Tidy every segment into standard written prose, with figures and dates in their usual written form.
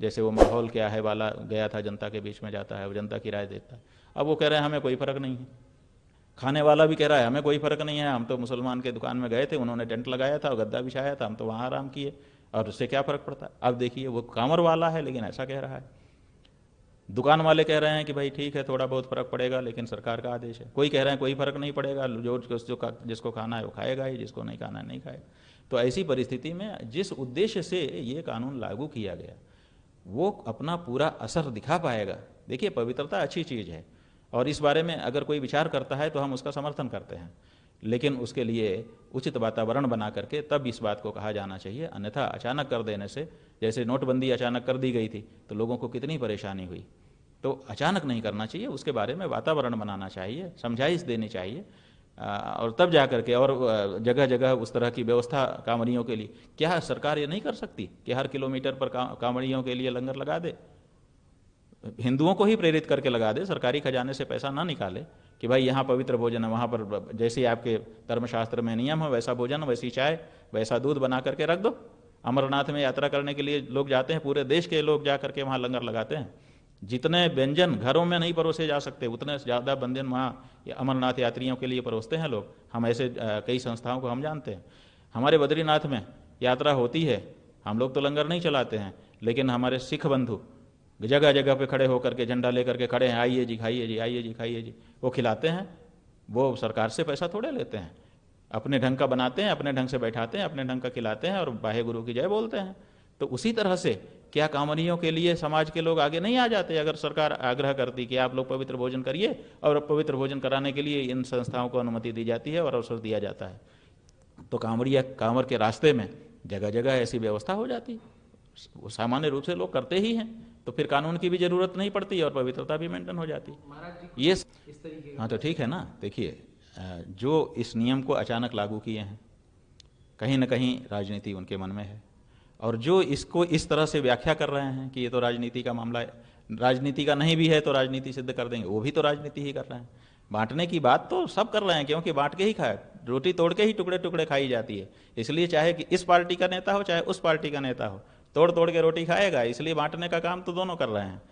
जैसे वो माहौल क्या है वाला गया था, जनता के बीच में जाता है, वो जनता की राय देता है। अब वो कह रहे हैं हमें कोई फ़र्क नहीं है, खाने वाला भी कह रहा है हमें कोई फ़र्क नहीं है, हम तो मुसलमान के दुकान में गए थे, उन्होंने टेंट लगाया था और गद्दा बिछाया था, हम तो वहाँ आराम किए, और उससे क्या फ़र्क पड़ता है। अब देखिए वो कांवर वाला है लेकिन ऐसा कह रहा है। दुकान वाले कह रहे हैं कि भाई ठीक है थोड़ा बहुत फ़र्क पड़ेगा लेकिन सरकार का आदेश है। कोई कह रहे हैं कोई फ़र्क नहीं पड़ेगा, जिसको खाना है वो खाएगा ही, जिसको नहीं खाना है नहीं खाएगा। तो ऐसी परिस्थिति में जिस उद्देश्य से ये कानून लागू किया गया वो अपना पूरा असर दिखा पाएगा। देखिए पवित्रता अच्छी चीज़ है और इस बारे में अगर कोई विचार करता है तो हम उसका समर्थन करते हैं, लेकिन उसके लिए उचित वातावरण बना करके तब इस बात को कहा जाना चाहिए। अन्यथा अचानक कर देने से, जैसे नोटबंदी अचानक कर दी गई थी तो लोगों को कितनी परेशानी हुई, तो अचानक नहीं करना चाहिए, उसके बारे में वातावरण बनाना चाहिए, समझाइश देनी चाहिए, और तब जा करके, और जगह जगह उस तरह की व्यवस्था कांवड़ियों के लिए। क्या सरकार ये नहीं कर सकती कि हर किलोमीटर पर कांवड़ियों के लिए लंगर लगा दे, हिंदुओं को ही प्रेरित करके लगा दे, सरकारी खजाने से पैसा ना निकाले कि भाई यहाँ पवित्र भोजन है, वहाँ पर जैसे आपके धर्मशास्त्र में नियम है वैसा भोजन, वैसी चाय, वैसा दूध बना करके रख दो। अमरनाथ में यात्रा करने के लिए लोग जाते हैं, पूरे देश के लोग जा करके वहाँ लंगर लगाते हैं। जितने व्यंजन घरों में नहीं परोसे जा सकते उतने ज़्यादा व्यंजन वहाँ अमरनाथ यात्रियों के लिए परोसते हैं लोग। हम ऐसे कई संस्थाओं को हम जानते हैं। हमारे बद्रीनाथ में यात्रा होती है, हम लोग तो लंगर नहीं चलाते हैं, लेकिन हमारे सिख बंधु जगह जगह पे खड़े होकर के झंडा लेकर के खड़े हैं, आइए जी खाइए जी, आइए जी खाइए जी, वो खिलाते हैं। वो सरकार से पैसा थोड़े लेते हैं, अपने ढंग का बनाते हैं, अपने ढंग से बैठाते हैं, अपने ढंग का खिलाते हैं और वाहे गुरु की जय बोलते हैं। तो उसी तरह से क्या कांवड़ियों के लिए समाज के लोग आगे नहीं आ जाते अगर सरकार आग्रह करती कि आप लोग पवित्र भोजन करिए, और पवित्र भोजन कराने के लिए इन संस्थाओं को अनुमति दी जाती है और अवसर दिया जाता है। तो कांवड़ के रास्ते में जगह जगह ऐसी व्यवस्था हो जाती, वो सामान्य रूप से लोग करते ही हैं, तो फिर कानून की भी जरूरत नहीं पड़ती और पवित्रता भी मेंटेन हो जाती। ये इस तरीके हाँ तो ठीक है ना। देखिए जो इस नियम को अचानक लागू किए हैं, कहीं ना कहीं राजनीति उनके मन में है, और जो इसको इस तरह से व्याख्या कर रहे हैं कि ये तो राजनीति का मामला है, राजनीति का नहीं भी है तो राजनीति सिद्ध कर देंगे, वो भी तो राजनीति ही कर रहे हैं। बांटने की बात तो सब कर रहे हैं, क्योंकि बांट के ही खाए, रोटी तोड़ के ही टुकड़े टुकड़े खाई जाती है। इसलिए चाहे कि इस पार्टी का नेता हो चाहे उस पार्टी का नेता हो, तोड़ तोड़ के रोटी खाएगा, इसलिए बांटने का काम तो दोनों कर रहे हैं।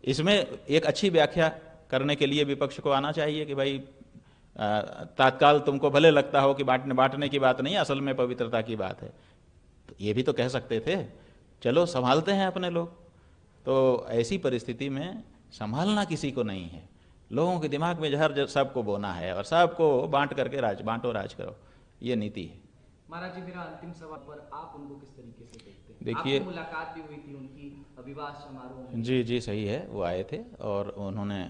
इसमें एक अच्छी व्याख्या करने के लिए विपक्ष को आना चाहिए कि भाई तात्काल तुमको भले लगता हो कि बांटने की बात नहीं, असल में पवित्रता की बात है, तो ये भी तो कह सकते थे। चलो संभालते हैं अपने लोग। तो ऐसी परिस्थिति में संभालना किसी को नहीं है, लोगों के दिमाग में जहर सबको बोना है और सबको बांट करके बांटो राज करो, ये नीति है। महाराज जी, मेरा अंतिम सवाल पर आप उनको किस तरीके से देखते हैं? देखिए, आपकी मुलाकात भी हुई थी उनकी विवाह समारोह में। जी जी सही है, वो आए थे और उन्होंने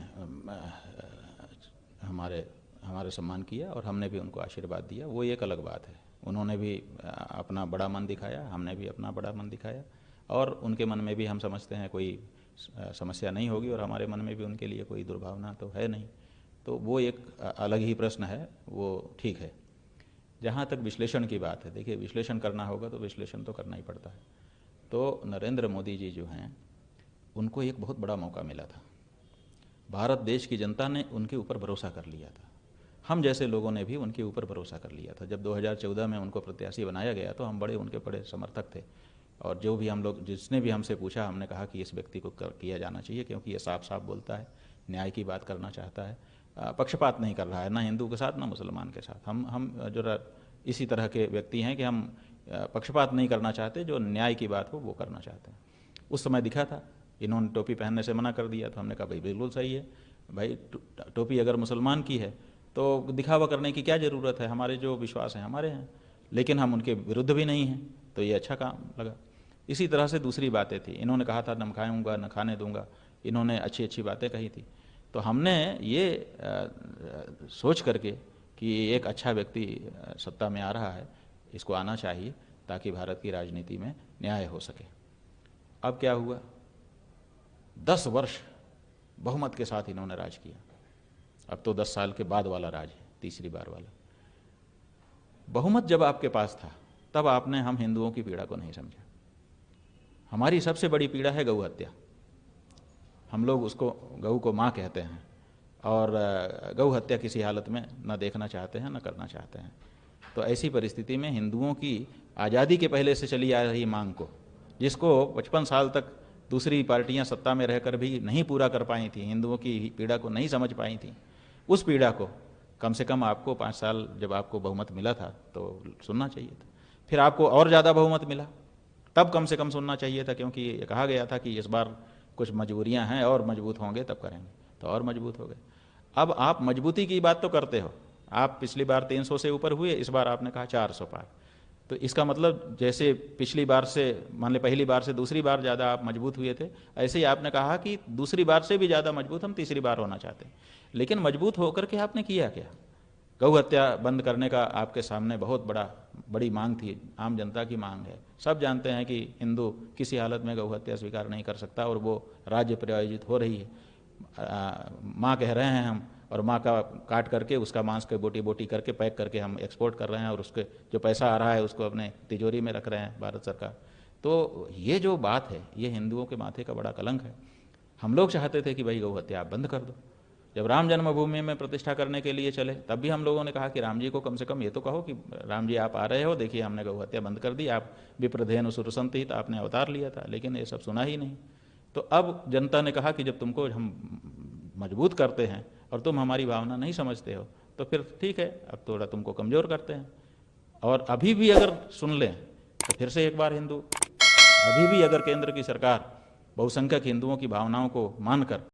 हमारे सम्मान किया और हमने भी उनको आशीर्वाद दिया, वो एक अलग बात है। उन्होंने भी अपना बड़ा मन दिखाया, हमने भी अपना बड़ा मन दिखाया, और उनके मन में भी हम समझते हैं कोई समस्या नहीं होगी और हमारे मन में भी उनके लिए कोई दुर्भावना तो है नहीं। तो वो एक अलग ही प्रश्न है, वो ठीक है। जहाँ तक विश्लेषण की बात है, देखिए विश्लेषण करना होगा तो विश्लेषण तो करना ही पड़ता है। तो नरेंद्र मोदी जी जो हैं, उनको एक बहुत बड़ा मौका मिला था। भारत देश की जनता ने उनके ऊपर भरोसा कर लिया था, हम जैसे लोगों ने भी उनके ऊपर भरोसा कर लिया था। जब 2014 में उनको प्रत्याशी बनाया गया तो हम उनके बड़े समर्थक थे, और जो भी हम लोग, जिसने भी हमसे पूछा, हमने कहा कि इस व्यक्ति को किया जाना चाहिए, क्योंकि ये साफ साफ बोलता है, न्याय की बात करना चाहता है, पक्षपात नहीं कर रहा है, ना हिंदू के साथ ना मुसलमान के साथ। हम जो इसी तरह के व्यक्ति हैं कि हम पक्षपात नहीं करना चाहते, जो न्याय की बात हो वो करना चाहते हैं। उस समय दिखा था, इन्होंने टोपी पहनने से मना कर दिया, तो हमने कहा भाई बिल्कुल सही है भाई, टोपी अगर मुसलमान की है तो दिखावा करने की क्या ज़रूरत है, हमारे जो विश्वास हैं हमारे हैं, लेकिन हम उनके विरुद्ध भी नहीं हैं, तो ये अच्छा काम लगा। इसी तरह से दूसरी बातें थी, इन्होंने कहा था न खाऊंगा न खाने दूंगा, इन्होंने अच्छी अच्छी बातें कही थी। तो हमने ये सोच करके कि एक अच्छा व्यक्ति सत्ता में आ रहा है, इसको आना चाहिए ताकि भारत की राजनीति में न्याय हो सके। अब क्या हुआ, 10 वर्ष बहुमत के साथ इन्होंने राज किया। अब तो 10 साल के बाद वाला राज है, तीसरी बार वाला। बहुमत जब आपके पास था तब आपने हम हिंदुओं की पीड़ा को नहीं समझा। हमारी सबसे बड़ी पीड़ा है गौ हत्या। हम लोग उसको, गऊ को माँ कहते हैं, और गौ हत्या किसी हालत में न देखना चाहते हैं न करना चाहते हैं। तो ऐसी परिस्थिति में हिंदुओं की आज़ादी के पहले से चली आ रही मांग को, जिसको 55 साल तक दूसरी पार्टियां सत्ता में रहकर भी नहीं पूरा कर पाई थी, हिंदुओं की पीड़ा को नहीं समझ पाई थी, उस पीड़ा को कम से कम आपको 5 साल जब आपको बहुमत मिला था तो सुनना चाहिए था। फिर आपको और ज़्यादा बहुमत मिला, तब कम से कम सुनना चाहिए था, क्योंकि ये कहा गया था कि इस बार कुछ मजबूरियां हैं और मजबूत होंगे तब करेंगे, तो और मजबूत हो गए। अब आप मजबूती की बात तो करते हो, आप पिछली बार 300 से ऊपर हुए, इस बार आपने कहा 400 पार, तो इसका मतलब जैसे पिछली बार से, मान ले पहली बार से दूसरी बार ज़्यादा आप मजबूत हुए थे, ऐसे ही आपने कहा कि दूसरी बार से भी ज़्यादा मजबूत हम तीसरी बार होना चाहते हैं। लेकिन मजबूत होकर के आपने किया क्या? गौ हत्या बंद करने का आपके सामने बहुत बड़ी मांग थी, आम जनता की मांग है। सब जानते हैं कि हिंदू किसी हालत में गौ हत्या स्वीकार नहीं कर सकता, और वो राज्य प्रायोजित हो रही है। माँ कह रहे हैं हम, और माँ का काट करके उसका मांस के बोटी बोटी करके पैक करके हम एक्सपोर्ट कर रहे हैं, और उसके जो पैसा आ रहा है उसको अपने तिजोरी में रख रहे हैं भारत सरकार। तो ये जो बात है, ये हिंदुओं के माथे का बड़ा कलंक है। हम लोग चाहते थे कि भाई गौ हत्या आप बंद कर दो। जब राम जन्मभूमि में प्रतिष्ठा करने के लिए चले, तब भी हम लोगों ने कहा कि राम जी को कम से कम ये तो कहो कि राम जी आप आ रहे हो, देखिए हमने गौ हत्या बंद कर दी, आप विप्रधेनु सुरसंत आपने अवतार लिया था, लेकिन ये सब सुना ही नहीं। तो अब जनता ने कहा कि जब तुमको हम मजबूत करते हैं और तुम हमारी भावना नहीं समझते हो, तो फिर ठीक है, अब थोड़ा तुमको कमज़ोर करते हैं। और अभी भी अगर सुन लें तो फिर से एक बार हिंदू, अभी भी अगर केंद्र की सरकार बहुसंख्यक हिंदुओं की भावनाओं को मानकर